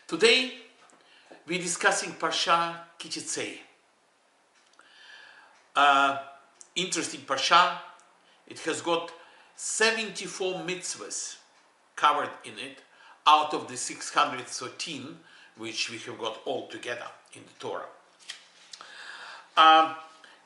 Today we're discussing Parsha Ki-Teitzei. Interesting Parsha. It has got 74 mitzvahs covered in it out of the 613 which we have got all together in the Torah.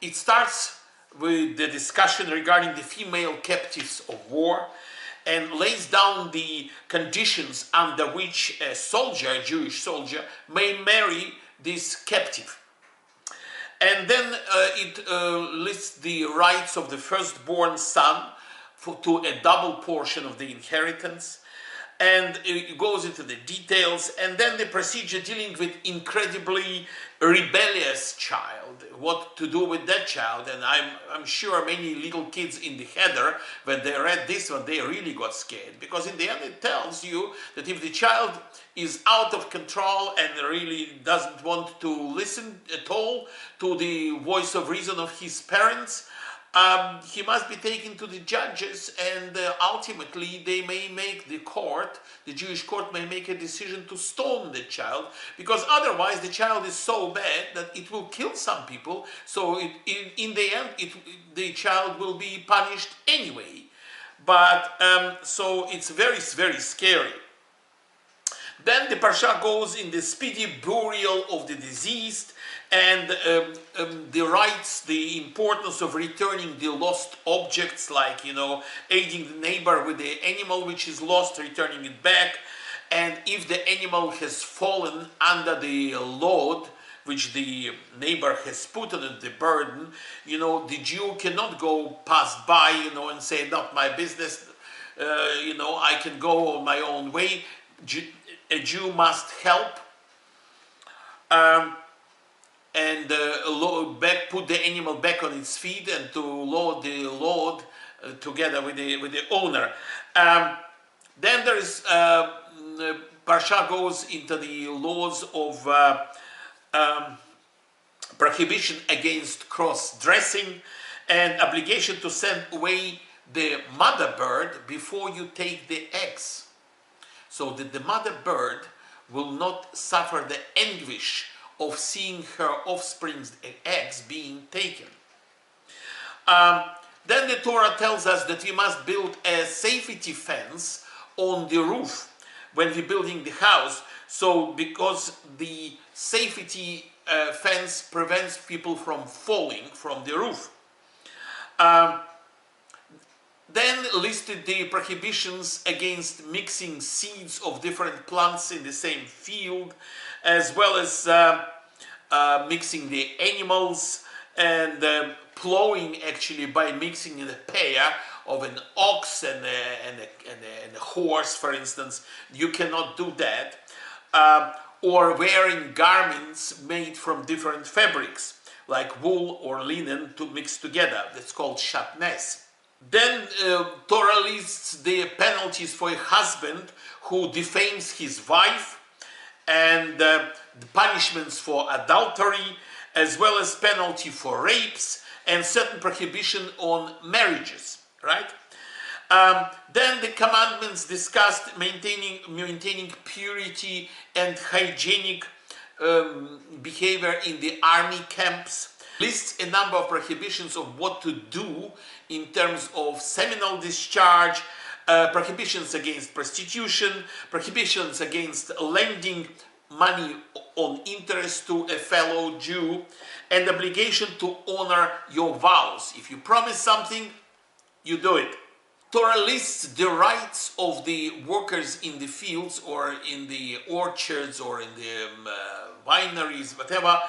It starts with the discussion regarding the female captives of war and lays down the conditions under which a soldier, a Jewish soldier, may marry this captive. And then it lists the rights of the firstborn son to a double portion of the inheritance. And it goes into the details, and then the procedure dealing with incredibly rebellious child, what to do with that child. And I'm sure many little kids in the header, when they read this one, they really got scared, because in the end it tells you that if the child is out of control and really doesn't want to listen at all to the voice of reason of his parents, he must be taken to the judges, and ultimately they may make the Jewish court may make a decision to stone the child, because otherwise the child is so bad that it will kill some people. So in the end, the child will be punished anyway. But so it's very, very scary. Then the Parsha goes in the speedy burial of the deceased, and the rights, the importance of returning the lost objects, like, aiding the neighbor with the animal which is lost, returning it back. And if the animal has fallen under the load which the neighbor has put on it, the burden, the Jew cannot go pass by, and say, not my business, I can go on my own way. A Jew must help and put the animal back on its feet and to load the load together with the owner. Then there is Parsha goes into the laws of prohibition against cross-dressing and obligation to send away the mother bird before you take the eggs, so that the mother bird will not suffer the anguish of seeing her offspring's eggs being taken. Then the Torah tells us that we must build a safety fence on the roof when we're building the house, so because the safety fence prevents people from falling from the roof. Then listed the prohibitions against mixing seeds of different plants in the same field, as well as mixing the animals and plowing, actually, by mixing in a pair of an ox and a horse, for instance. You cannot do that. Or wearing garments made from different fabrics, like wool or linen, to mix together. That's called shatnez. Then Torah lists the penalties for a husband who defames his wife, and the punishments for adultery, as well as penalty for rapes and certain prohibition on marriages, right? Then the commandments discussed maintaining purity and hygienic behavior in the army camps, lists a number of prohibitions of what to do in terms of seminal discharge, prohibitions against prostitution, prohibitions against lending money on interest to a fellow Jew, and obligation to honor your vows. If you promise something, you do it. Torah lists the rights of the workers in the fields or in the orchards or in the wineries, whatever,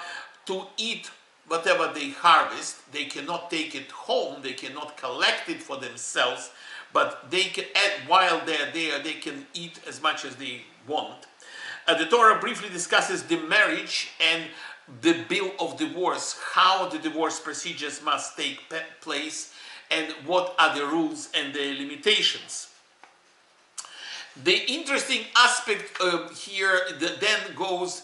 to eat whatever they harvest. They cannot take it home, they cannot collect it for themselves, but they can, while they're there, they can eat as much as they want. The Torah briefly discusses the marriage and the bill of divorce, how the divorce procedures must take place, and what are the rules and the limitations. The interesting aspect here then goes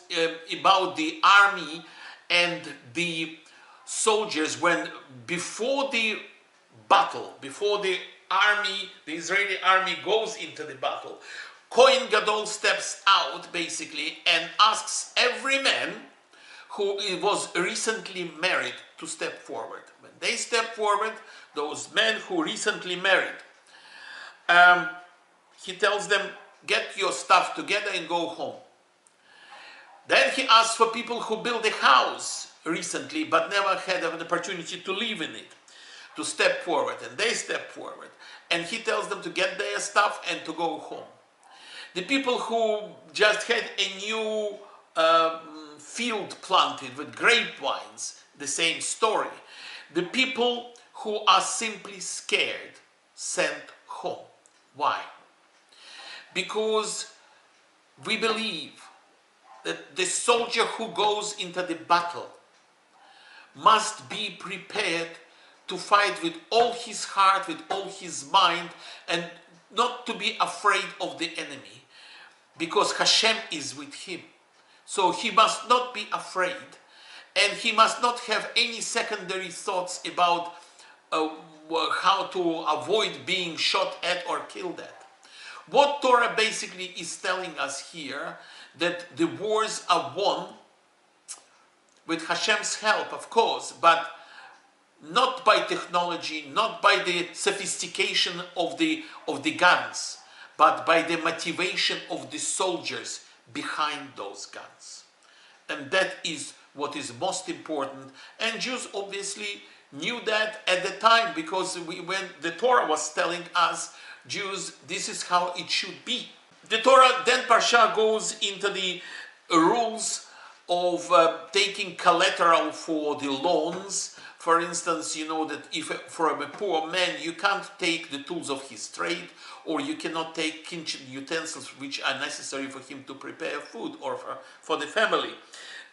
about the army and the soldiers, when before the battle, before the army, the Israeli army goes into the battle, Kohen Gadol steps out basically and asks every man who was recently married to step forward. When they step forward, those men who recently married, he tells them, get your stuff together and go home. Then he asks for people who built a house recently but never had an opportunity to live in it, to step forward, and they step forward. And he tells them to get their stuff and to go home. The people who just had a new field planted with grapevines, the same story. The people who are simply scared, sent home. Why? Because we believe that the soldier who goes into the battle must be prepared to fight with all his heart, with all his mind, and not to be afraid of the enemy, because Hashem is with him. So he must not be afraid, and he must not have any secondary thoughts about how to avoid being shot at or killed at. What Torah basically is telling us here, that the wars are won with Hashem's help, of course, but not by technology, not by the sophistication of the guns, but by the motivation of the soldiers behind those guns. And that is what is most important. And Jews obviously knew that at the time, because when the Torah was telling us, Jews, this is how it should be. The Torah, then Parsha goes into the rules of taking collateral for the loans. For instance, you know that if from a poor man you can't take the tools of his trade, or you cannot take kitchen utensils which are necessary for him to prepare food or for the family.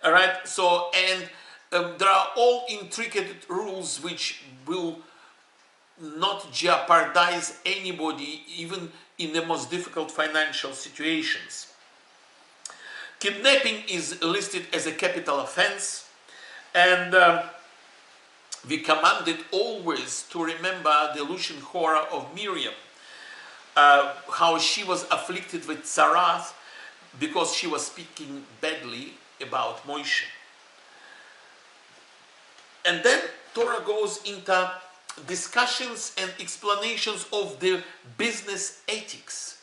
All right. So, and there are all intricate rules which will not jeopardize anybody, even in the most difficult financial situations. Kidnapping is listed as a capital offense, and we commanded always to remember the Lushan Hora of Miriam, how she was afflicted with tzarath because she was speaking badly about Moshe. And then Torah goes into discussions and explanations of the business ethics.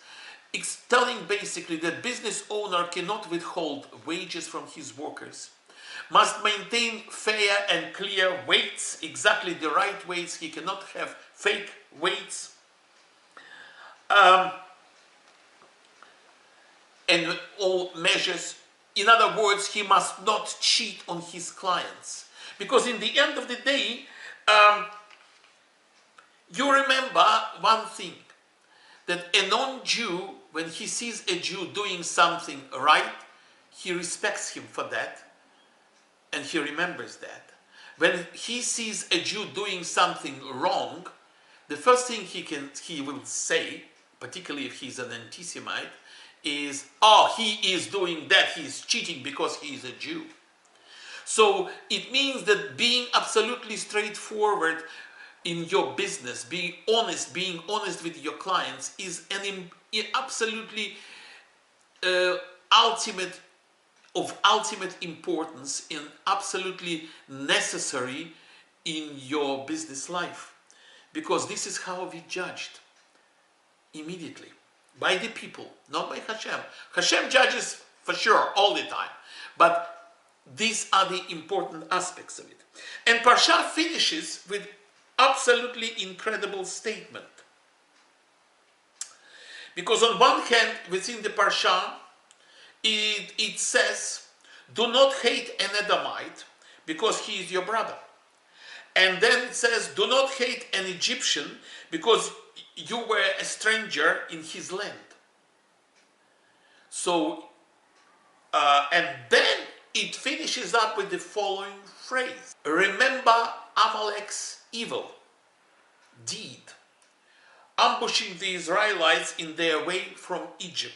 It's telling basically that business owner cannot withhold wages from his workers, must maintain fair and clear weights, exactly the right weights. He cannot have fake weights. And all measures. In other words, he must not cheat on his clients. Because in the end of the day, you remember one thing, that a non-Jew, when he sees a Jew doing something right, he respects him for that, and he remembers that. When he sees a Jew doing something wrong, the first thing he will say, particularly if he's an anti-Semite, is, oh, he is doing that, he is cheating because he is a Jew. So it means that being absolutely straightforward in your business, being honest with your clients is an absolutely of ultimate importance and absolutely necessary in your business life. Because this is how we judged immediately. By the people, not by Hashem. Hashem judges for sure all the time. But these are the important aspects of it. And Parsha finishes with absolutely incredible statement. Because on one hand, within the Parsha, it says, do not hate an Edomite because he is your brother. And then it says, do not hate an Egyptian because you were a stranger in his land. So, and then it finishes up with the following phrase. Remember Amalek's evil deed, ambushing the Israelites in their way from Egypt.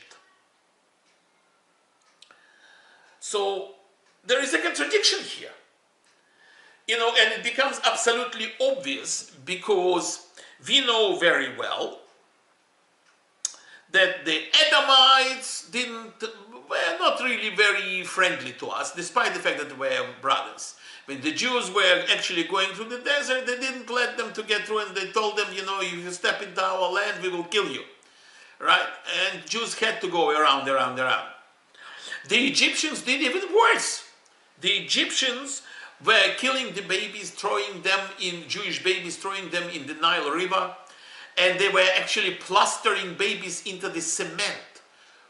So there is a contradiction here. You know, and it becomes absolutely obvious because we know very well that the Edomites were not really very friendly to us, despite the fact that they were brothers. When the Jews were actually going through the desert, they didn't let them to get through, and they told them, you know, if you step into our land, we will kill you. Right? And Jews had to go around. The Egyptians did even worse. The Egyptians were killing the babies, Jewish babies, throwing them in the Nile River, and they were actually plastering babies into the cement.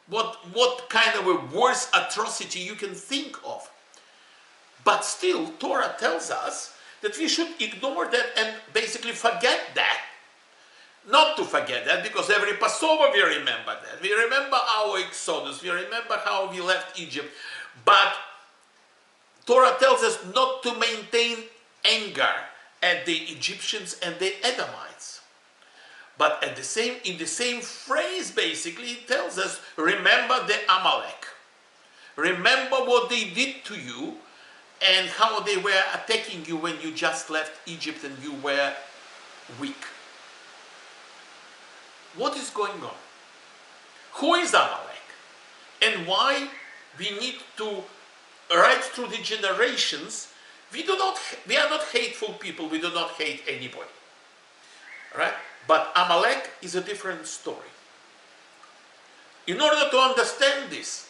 What kind of a worse atrocity you can think of? But still, Torah tells us that we should ignore that and basically forget that. Not to forget that, because every Passover we remember that. We remember our Exodus. We remember how we left Egypt. But Torah tells us not to maintain anger at the Egyptians and the Edomites. But in the same phrase, basically, it tells us, remember the Amalek. Remember what they did to you and how they were attacking you when you just left Egypt and you were weak. What is going on? Who is Amalek? And why we need to, right through the generations, we are not hateful people, we do not hate anybody. Right? But Amalek is a different story. In order to understand this,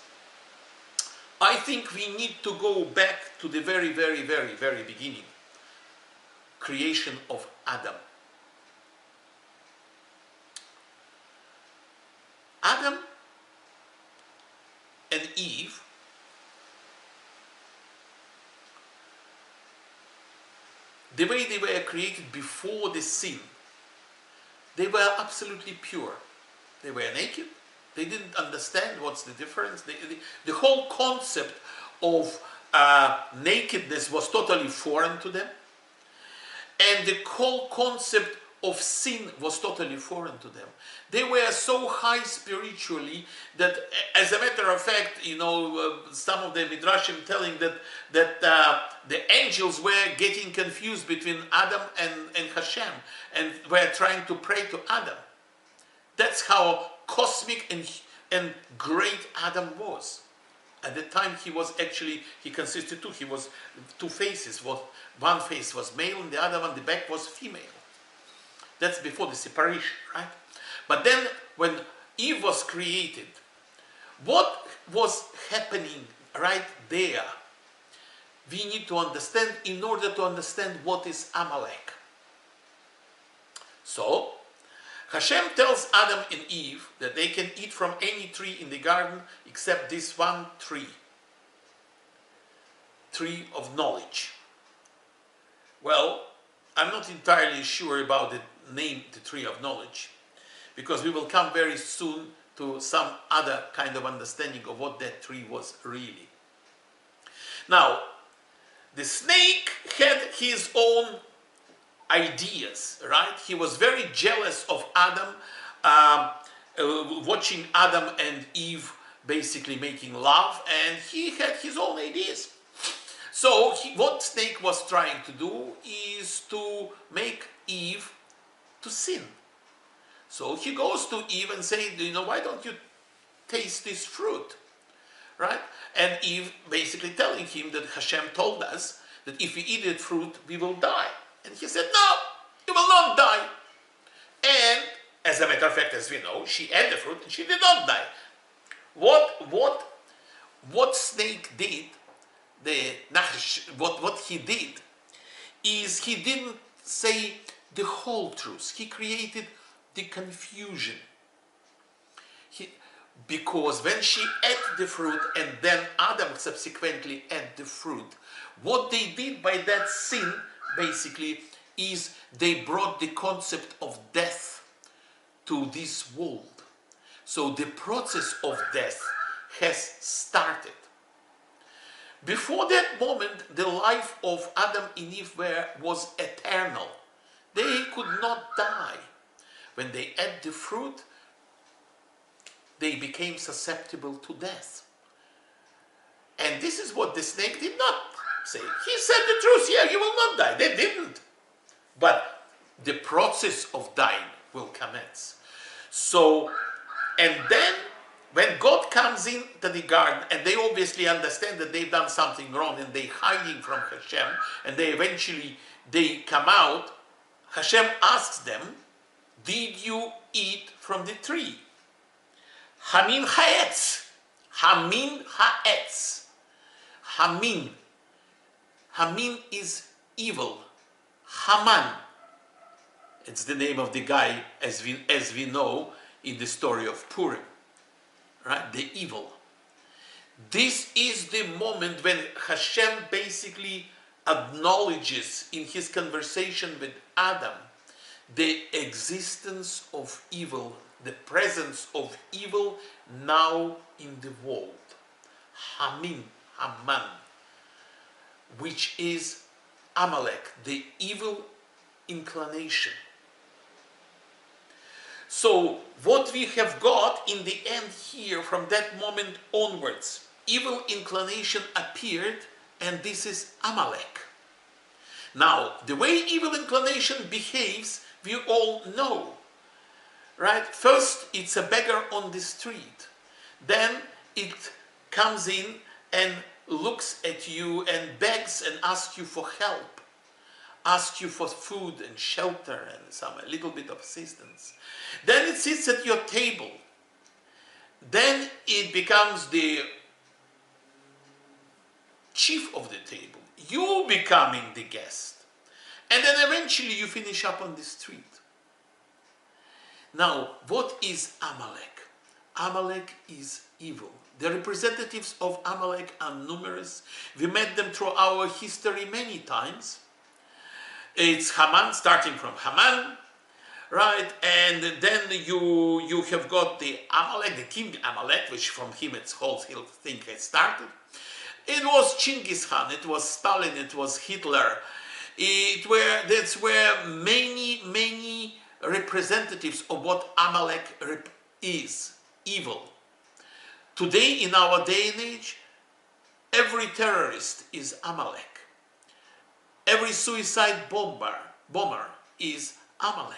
I think we need to go back to the very, very, very, very beginning. Creation of Adam. Adam and Eve the way they were created before the sin, they were absolutely pure. They were naked. They didn't understand what's the difference. The whole concept of nakedness was totally foreign to them. And the whole concept of sin was totally foreign to them. They were so high spiritually that, as a matter of fact, some of the Midrashim telling that the angels were getting confused between Adam and Hashem, and were trying to pray to Adam. That's how cosmic and great Adam was. At the time he consisted two. He was two faces. One face was male and the other one, the back, was female. That's before the separation, right? But then when Eve was created, what was happening right there? We need to understand in order to understand what is Amalek. So, Hashem tells Adam and Eve that they can eat from any tree in the garden except this one tree of knowledge. Well, I'm not entirely sure about the name, the tree of knowledge, because we will come very soon to some other kind of understanding of what that tree was really. Now, the snake had his own ideas, right? He was very jealous of Adam, watching Adam and Eve basically making love, and he had his own ideas. So what snake was trying to do is to make Eve to sin. So he goes to Eve and says, why don't you taste this fruit? Right? And Eve basically telling him that Hashem told us that if we eat that fruit, we will die. And he said, no, you will not die. And as a matter of fact, as we know, she ate the fruit and she did not die. What snake did, what he did, is he didn't say the whole truth. He created the confusion. Because when she ate the fruit and then Adam subsequently ate the fruit, what they did by that sin basically is they brought the concept of death to this world. So the process of death has started. Before that moment, the life of Adam and Eve was eternal. They could not die. When they ate the fruit, they became susceptible to death. And this is what the snake did not say. He said the truth, yeah, you will not die. They didn't. But the process of dying will commence. So And then, when God comes into the garden, and they obviously understand that they've done something wrong, and they're hiding from Hashem, and they come out, Hashem asks them, did you eat from the tree? Hamin ha'etz. Hamin ha'etz. Hamin. Hamin is evil. Haman. It's the name of the guy, as we know in the story of Purim. Right? The evil. This is the moment when Hashem basically acknowledges in his conversation with Adam the existence of evil, the presence of evil now in the world. Hamin, Haman, which is Amalek, the evil inclination. So what we have got in the end here, from that moment onwards, evil inclination appeared, and this is Amalek. Now, the way evil inclination behaves, we all know, right? First, it's a beggar on the street. Then it comes in and looks at you and begs and asks you for help, asks you for food and shelter and a little bit of assistance. Then it sits at your table. Then it becomes the chief of the table. You becoming the guest. And then eventually you finish up on the street. Now, what is Amalek? Amalek is evil. The representatives of Amalek are numerous. We met them through our history many times. It's Haman, starting from Haman, right? And then you have got the Amalek, the king Amalek, which from him its whole thing has started. It was Genghis Khan, it was Stalin, it was Hitler. That's where many representatives of what Amalek is, evil. Today, in our day and age, every terrorist is Amalek. Every suicide bomber is Amalek.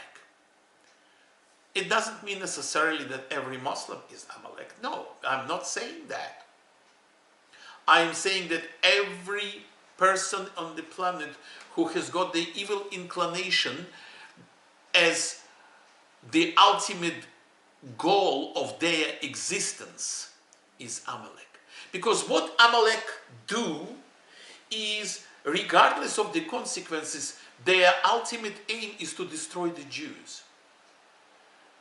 It doesn't mean necessarily that every Muslim is Amalek. No, I'm not saying that. I'm saying that every person on the planet who has got the evil inclination as the ultimate goal of their existence is Amalek. Because what Amalek do is, regardless of the consequences, their ultimate aim is to destroy the Jews.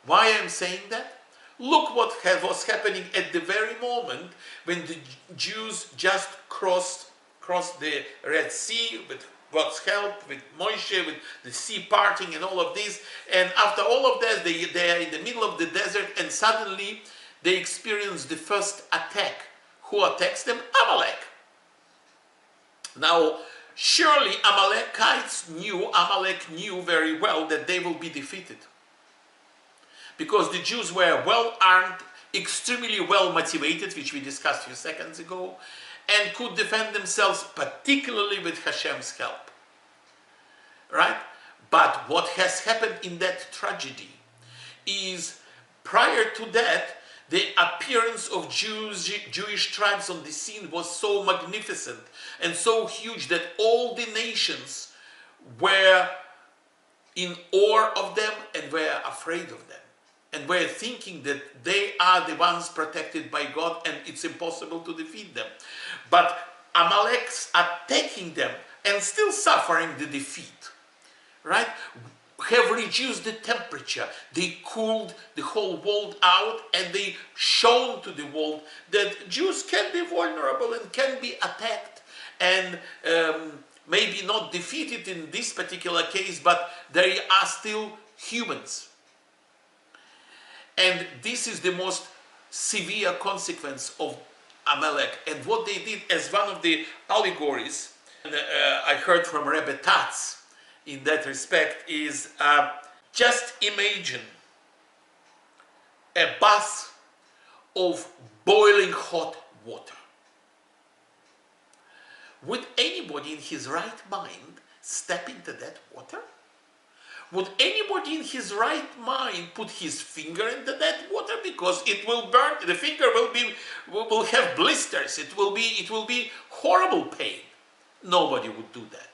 Why I'm saying that? Look what was happening at the very moment when the Jews just crossed the Red Sea with God's help, with Moshe, with the sea parting and all of this. And after all of that, they are in the middle of the desert, and suddenly they experience the first attack. Who attacks them? Amalek. Now, surely Amalek knew very well that they will be defeated. Because the Jews were well armed, extremely well motivated, which we discussed a few seconds ago, and could defend themselves, particularly with Hashem's help. Right? But what has happened in that tragedy is, prior to that, the appearance of Jewish tribes on the scene was so magnificent and so huge that all the nations were in awe of them and were afraid of them, and were thinking that they are the ones protected by God and it's impossible to defeat them. But Amalek's attacking them and still suffering the defeat, right, have reduced the temperature. They cooled the whole world out, and they shown to the world that Jews can be vulnerable and can be attacked, and maybe not defeated in this particular case, but they are still humans. And this is the most severe consequence of Amalek. And what they did, as one of the allegories, and, I heard from Rebbe Tatz in that respect, is just imagine a bath of boiling hot water. Would anybody in his right mind step into that water? would anybody in his right mind put his finger into that water? Because it will burn, the finger will have blisters, it will be horrible pain. Nobody would do that.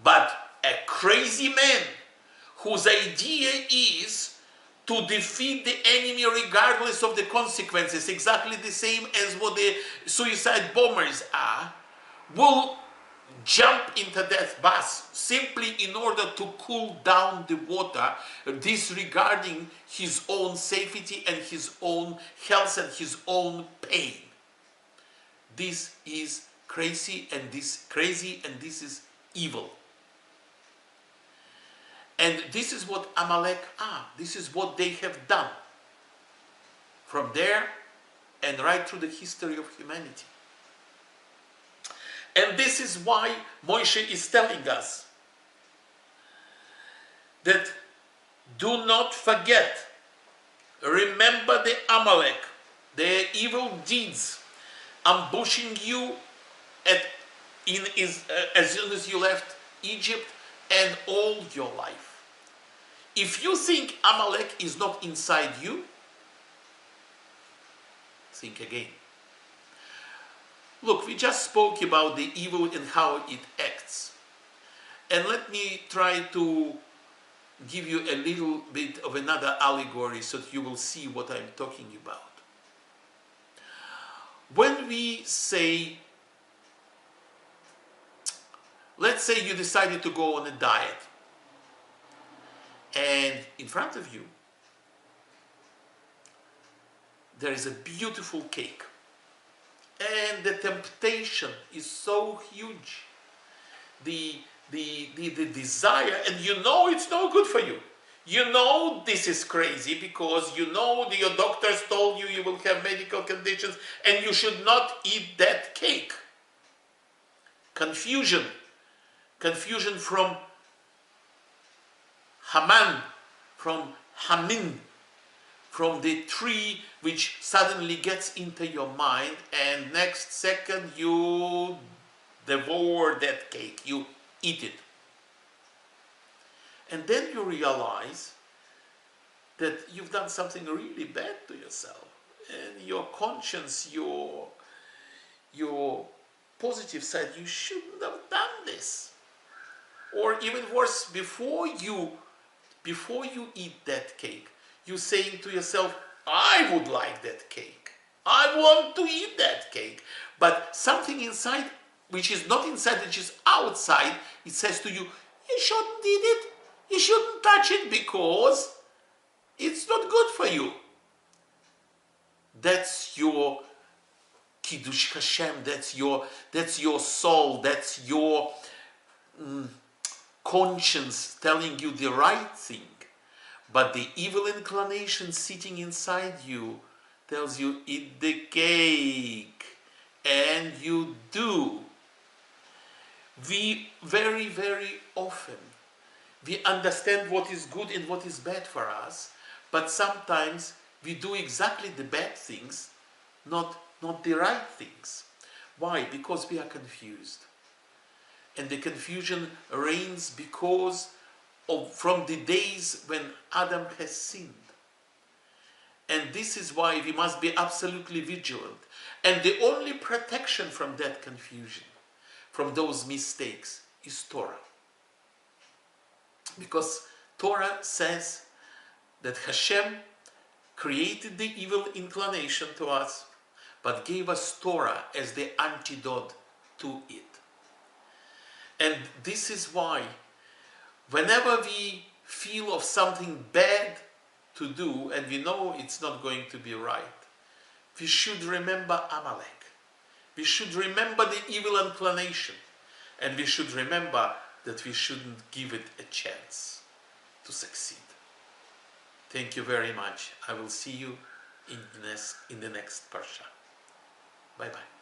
But a crazy man whose idea is to defeat the enemy regardless of the consequences, exactly the same as what the suicide bombers are, will jump into that bath simply in order to cool down the water, disregarding his own safety and his own health and his own pain. This is crazy, and this is evil. And this is what Amalek are. This is what they have done. From there and right through the history of humanity. And this is why Moshe is telling us that do not forget, remember the Amalek, their evil deeds, ambushing you as soon as you left Egypt and all your life. If you think Amalek is not inside you, think again. Look, we just spoke about the evil and how it acts. And let me try to give you a little bit of another allegory so that you will see what I'm talking about. When we say, let's say you decided to go on a diet, and in front of you there is a beautiful cake, and the temptation is so huge, the desire, and you know it's no good for you. You know this is crazy because you know your doctors told you will have medical conditions and you should not eat that cake. Confusion from Haman, from Hamin, from the tree which suddenly gets into your mind, and next second you devour that cake, you eat it. And then you realize that you've done something really bad to yourself, and your conscience, your positive side, you shouldn't have done this. Or even worse, before you eat that cake, you're saying to yourself, I would like that cake. I want to eat that cake. But something inside, which is not inside, which is outside, it says to you, you shouldn't eat it. You shouldn't touch it because it's not good for you. That's your Kiddush Hashem. That's your soul. That's your conscience telling you the right thing. But the evil inclination sitting inside you tells you, eat the cake. And you do. We very, very often, we understand what is good and what is bad for us, but sometimes we do exactly the bad things, not the right things. Why? Because we are confused. And the confusion reigns because from the days when Adam has sinned. And this is why we must be absolutely vigilant. And the only protection from that confusion, from those mistakes, is Torah. Because Torah says that Hashem created the evil inclination to us, but gave us Torah as the antidote to it. And this is why whenever we feel of something bad to do, and we know it's not going to be right, we should remember Amalek. We should remember the evil inclination. And we should remember that we shouldn't give it a chance to succeed. Thank you very much. I will see you in the next Parsha. Bye-bye.